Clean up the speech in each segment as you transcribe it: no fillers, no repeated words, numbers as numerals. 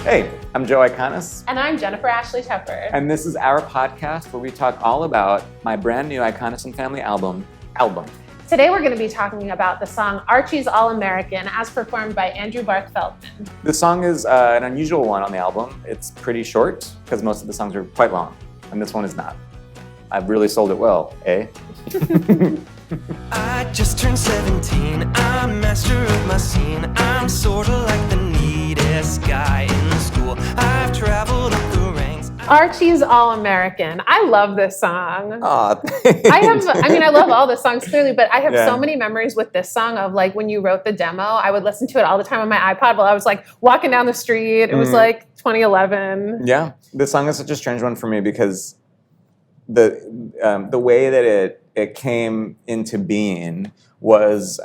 Hey, I'm Joe Iconis. And I'm Jennifer Ashley Tepper. And this is our podcast where we talk all about my brand new Iconis and Family album. Today we're going to be talking about the song Archie's All-American as performed by Andrew Barth Feldman. The song is an unusual one on the album. It's pretty short because most of the songs are quite long, and this one is not. I've really sold it well, eh? I just turned 17, I'm master of my scene. I'm sorta like the neatest guy in the school. I've traveled up the ranks. Archie's All-American. I love this song. Aw, I love all the songs clearly, but I have Yeah. so many memories with this song of like when you wrote the demo, I would listen to it all the time on my iPod while I was like walking down the street. It was like 2011. Yeah, this song is such a strange one for me because the way that it came into being was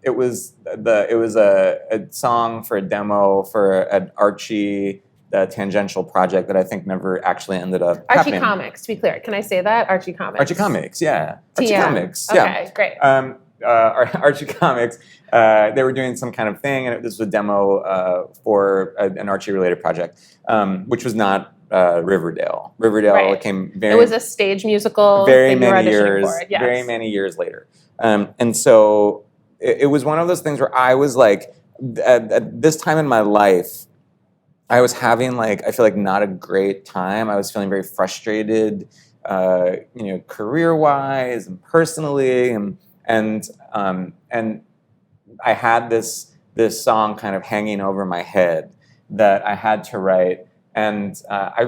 it was a song for a demo for an Archie tangential project that I think never actually ended up Archie happening. Comics, to be clear. Can I say that? Archie Comics. Archie Comics, yeah. Archie TM. Comics, yeah. Okay, great. Archie Comics, they were doing some kind of thing, and this was a demo for an Archie-related project, which was not Riverdale. Riverdale Right. came very... It was a stage musical very that you were many auditioning years, for. Yes. very many years later. And so it was one of those things where I was like, at this time in my life, I was having like, I feel like not a great time. I was feeling very frustrated, career-wise and personally, and I had this song kind of hanging over my head that I had to write. And I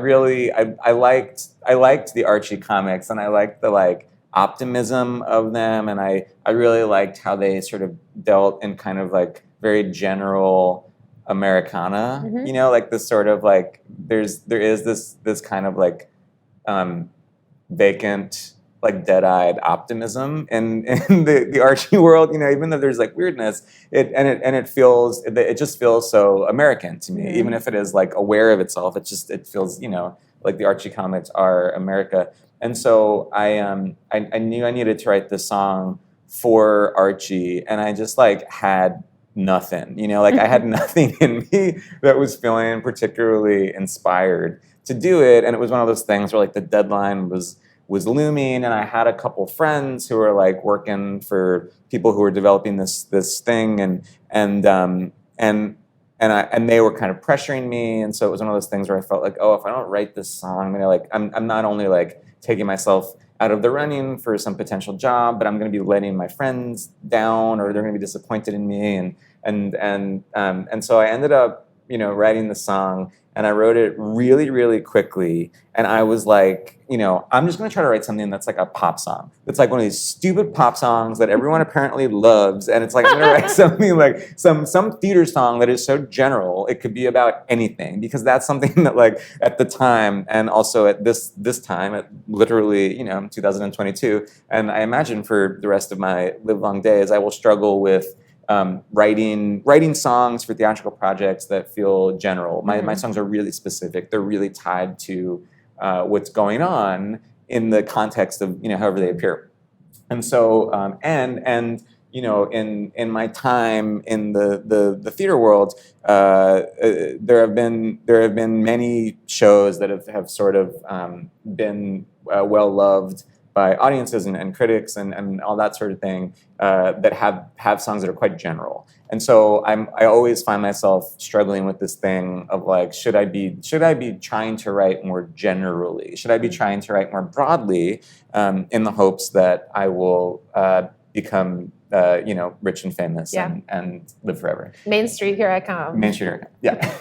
liked the Archie comics, and I liked the like optimism of them, and I really liked how they sort of dealt in kind of like very general Americana, like this sort of like there is this kind of like vacant, like dead-eyed optimism in the Archie world, even though there's like weirdness, it just feels so American to me, even if it is like aware of itself. It feels like the Archie comics are America. And so I knew I needed to write this song for Archie, and I just like had nothing, I had nothing in me that was feeling particularly inspired to do it. And it was one of those things where like the deadline was looming, and I had a couple friends who were like working for people who were developing this thing, and they were kind of pressuring me. And so it was one of those things where I felt like, oh, if I don't write this song, I'm not only like taking myself out of the running for some potential job, but I'm going to be letting my friends down, or they're going to be disappointed in me. And so I ended up, writing the song, and I wrote it really, really quickly. And I was like, I'm just going to try to write something that's like a pop song. It's like one of these stupid pop songs that everyone apparently loves. And it's like, I'm going to write something like some theater song that is so general. It could be about anything, because that's something that like at the time, and also at this time, at literally, 2022. And I imagine for the rest of my live long days, I will struggle with writing songs for theatrical projects that feel general. My songs are really specific. They're really tied to what's going on in the context of however they appear. And so in my time in the theater world, there have been many shows that have sort of been well loved by audiences and critics and all that sort of thing, that have songs that are quite general. And so I always find myself struggling with this thing of like, should I be trying to write more generally? Should I be trying to write more broadly, in the hopes that I will become rich and famous and live forever? Main Street, here I come. Main Street, here I come. Yeah.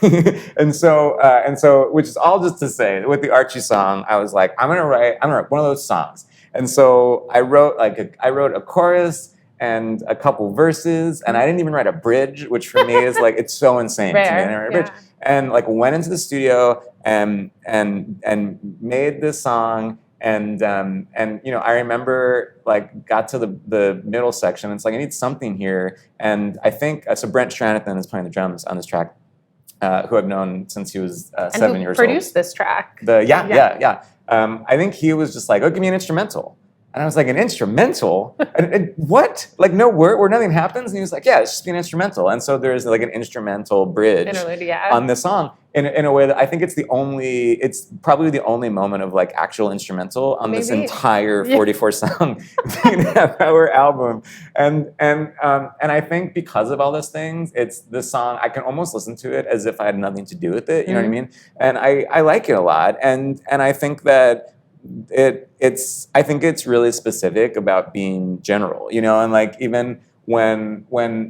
and so, which is all just to say, with the Archie song, I was like, I'm gonna write one of those songs. And so I wrote a chorus and a couple verses, and I didn't even write a bridge, which for me is like, it's so insane Rare, to me. I didn't write a bridge. And like went into the studio and made this song. And I remember like got to the middle section. And it's like, I need something here. And I think so. Brent Stranathan is playing the drums on this track, who I've known since he was 7 years old. Produced this track. Yeah. I think he was just like, oh, give me an instrumental. And I was like, an instrumental? And what? Like, no word where nothing happens? And he was like, yeah, it's just be an instrumental. And so there's like an instrumental bridge Interlude, yeah. on this song in a way that I think it's probably the only moment of like actual instrumental on this Maybe. entire 44 song 3.5-hour album. And I think because of all those things, it's this song, I can almost listen to it as if I had nothing to do with it. You know what I mean? And I like it a lot. And I think that I think it's really specific about being general, you know, and like even when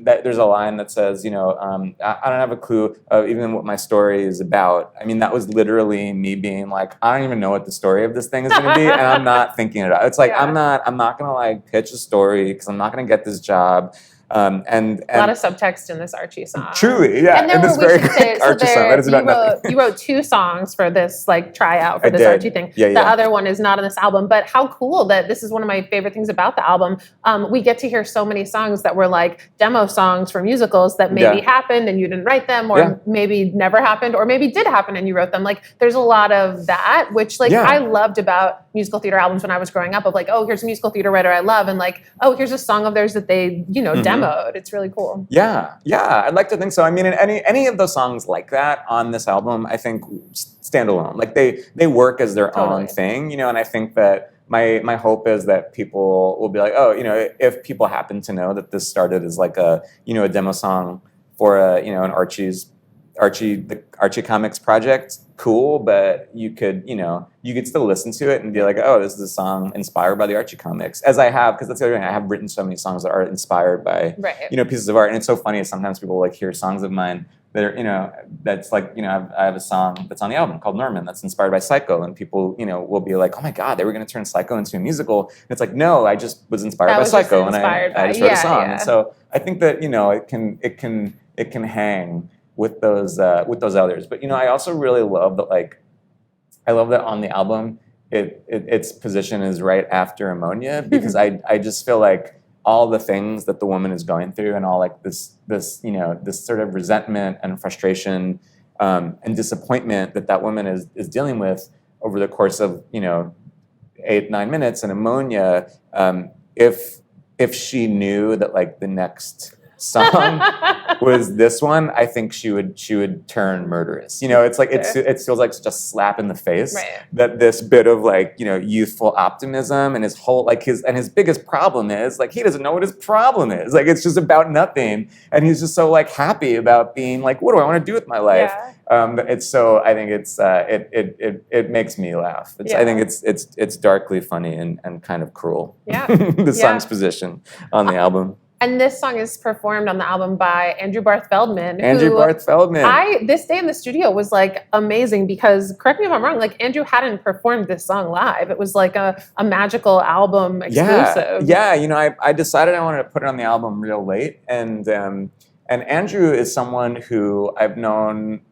there's a line that says, you know, I don't have a clue of even what my story is about. I mean, that was literally me being like, I don't even know what the story of this thing is going to be, and I'm not thinking it out. It's like Yeah. I'm not going to like pitch a story because I'm not going to get this job. And a lot of subtext in this Archie song. Truly, yeah. And there in this we very should say, so Archie song that is about nothing. you wrote 2 songs for this like tryout for I this did. Archie thing. Yeah, The yeah. other one is not on this album, but how cool that this is one of my favorite things about the album. We get to hear so many songs that were like demo songs for musicals that maybe Yeah. happened and you didn't write them, or Yeah. maybe never happened, or maybe did happen and you wrote them. Like there's a lot of that, which like Yeah. I loved about musical theater albums when I was growing up, of like, oh, here's a musical theater writer I love, and like, oh, here's a song of theirs that they, you know, demoed. It's really cool. Yeah, I'd like to think so. I mean, in any of those songs like that on this album, I think stand alone. Like they work as their own thing, you know. And I think that my hope is that people will be like, oh, you know, if people happen to know that this started as like a demo song for an Archie Comics project, cool, but you could still listen to it and be like, oh, this is a song inspired by the Archie comics, as I have, because that's the other thing. I have written so many songs that are inspired by pieces of art, and it's so funny. Sometimes people like hear songs of mine that are, that's like, I have a song that's on the album called Norman that's inspired by Psycho, and people, will be like, oh my God, they were going to turn Psycho into a musical. And it's like, no, I just was inspired by Psycho, and I just wrote a song. And so I think that, it can hang with those others. But I also really love that, like, I love that on the album its position is right after Ammonia, because I just feel like all the things that the woman is going through, and all like this sort of resentment and frustration and disappointment that woman is dealing with over the course of 8-9 minutes in Ammonia, if she knew that like the next song was this one, I think she would turn murderous. It's like it feels like such a slap in the face, that this bit of like youthful optimism, and his whole his biggest problem is like he doesn't know what his problem is. Like it's just about nothing, and he's just so like happy about being like, what do I want to do with my life? It's so, I think it's it makes me laugh. I think it's darkly funny and kind of cruel. The song's position on the album. And this song is performed on the album by Andrew Barth Feldman. Barth Feldman. This day in the studio was like amazing, because, correct me if I'm wrong, like Andrew hadn't performed this song live. It was like a magical album exclusive. I decided I wanted to put it on the album real late, and Andrew is someone who I've known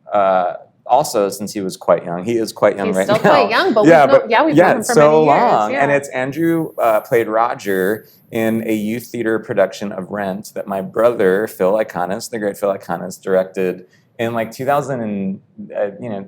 also since he was quite young. He is quite young right now. He's still quite young, but we've known him for so many long. years. And it's Andrew played Roger in a youth theater production of Rent that my brother Phil Iconis, the great Phil Iconis, directed in like 2000 and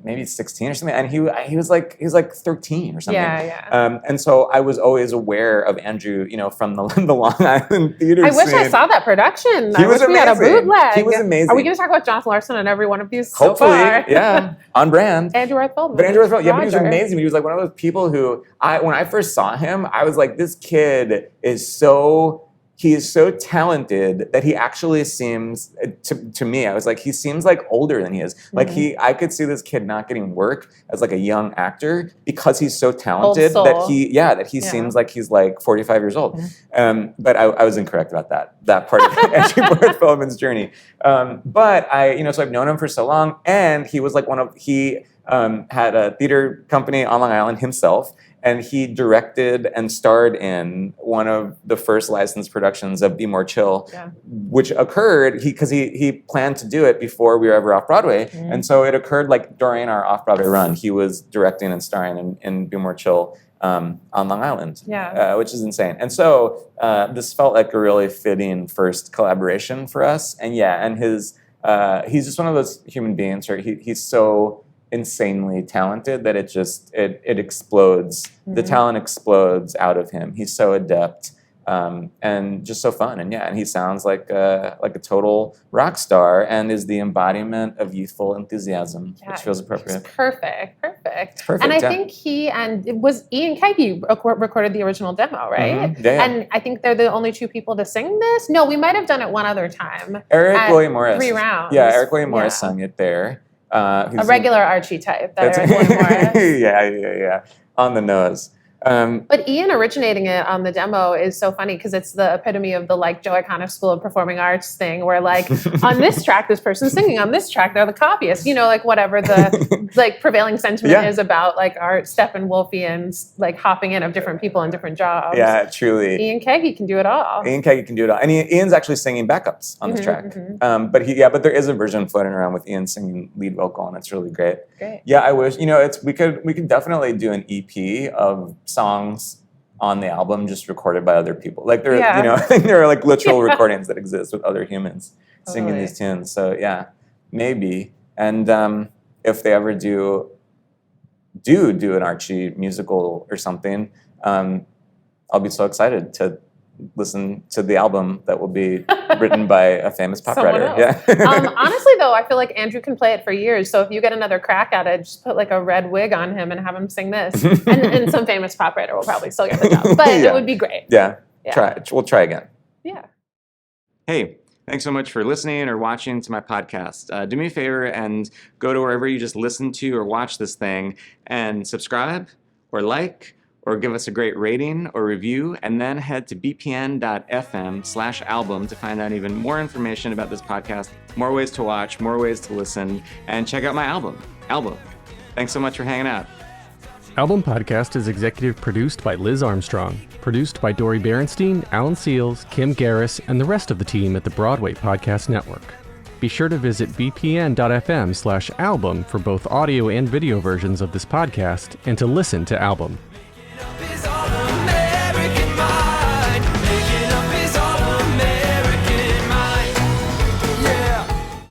maybe 16 or something, and he was like 13 or something. And so I was always aware of Andrew, from the Long Island theater scene. I wish I saw that production. He was amazing. We had a bootleg. He was amazing. Are we going to talk about Jonathan Larson on every one of these? Hopefully, so far? yeah, on brand. Andrew Barth Feldman. But Andrew Barth Feldman, but he was amazing. He was like one of those people who, when I first saw him, I was like, this kid is so talented that he actually seems, to me, I was like, he seems like older than he is. Like I could see this kid not getting work as like a young actor because he's so talented that he seems like he's like 45 years old. But I was incorrect about that part of Andrew Barth Feldman's journey. But so I've known him for so long, and he was like he had a theater company on Long Island himself, and he directed and starred in one of the first licensed productions of Be More Chill, which occurred because he planned to do it before we were ever off Broadway, and so it occurred like during our off Broadway run. He was directing and starring in Be More Chill on Long Island, which is insane. And so this felt like a really fitting first collaboration for us. And he's just one of those human beings where he's so insanely talented that it explodes. The talent explodes out of him. He's so adept. And just so fun, and he sounds like a total rock star, and is the embodiment of youthful enthusiasm, which feels appropriate. Perfect. Perfect. And I think it was Ian Kagi recorded the original demo, right? Yeah. And I think they're the only two people to sing this. No, we might have done it one other time. Eric William Morris. 3 rounds. Yeah, Eric William Morris sung it there. A regular Archie type. That Eric William Morris. Yeah. On the nose. But Ian originating it on the demo is so funny because it's the epitome of the Joe Iconis School of Performing Arts thing, where on this track this person's singing, on this track they're the copyists. Whatever the prevailing sentiment is about Art Steppenwolfians hopping in of different people in different jobs. Yeah, truly. Ian Kagi can do it all. And Ian's actually singing backups on this track. But there is a version floating around with Ian singing lead vocal, and it's really great. Yeah, I wish we could definitely do an EP of songs on the album just recorded by other people. I think there are literal recordings that exist with other humans singing these tunes. So yeah, maybe. And if they ever do an Archie musical or something, I'll be so excited to listen to the album that will be written by a famous pop writer. Yeah. Honestly, though, I feel like Andrew can play it for years. So if you get another crack at it, just put a red wig on him and have him sing this. and some famous pop writer will probably still get the job. But it would be great. Yeah. We'll try again. Yeah. Hey, thanks so much for listening or watching to my podcast. Do me a favor and go to wherever you just listen to or watch this thing and subscribe or or give us a great rating or review, and then head to bpn.fm/album to find out even more information about this podcast, more ways to watch, more ways to listen, and check out my album. Thanks so much for hanging out. Album Podcast is executive produced by Liz Armstrong, produced by Dori Berenstein, Alan Seals, Kim Garris, and the rest of the team at the Broadway Podcast Network. Be sure to visit bpn.fm/album for both audio and video versions of this podcast and to listen to Album.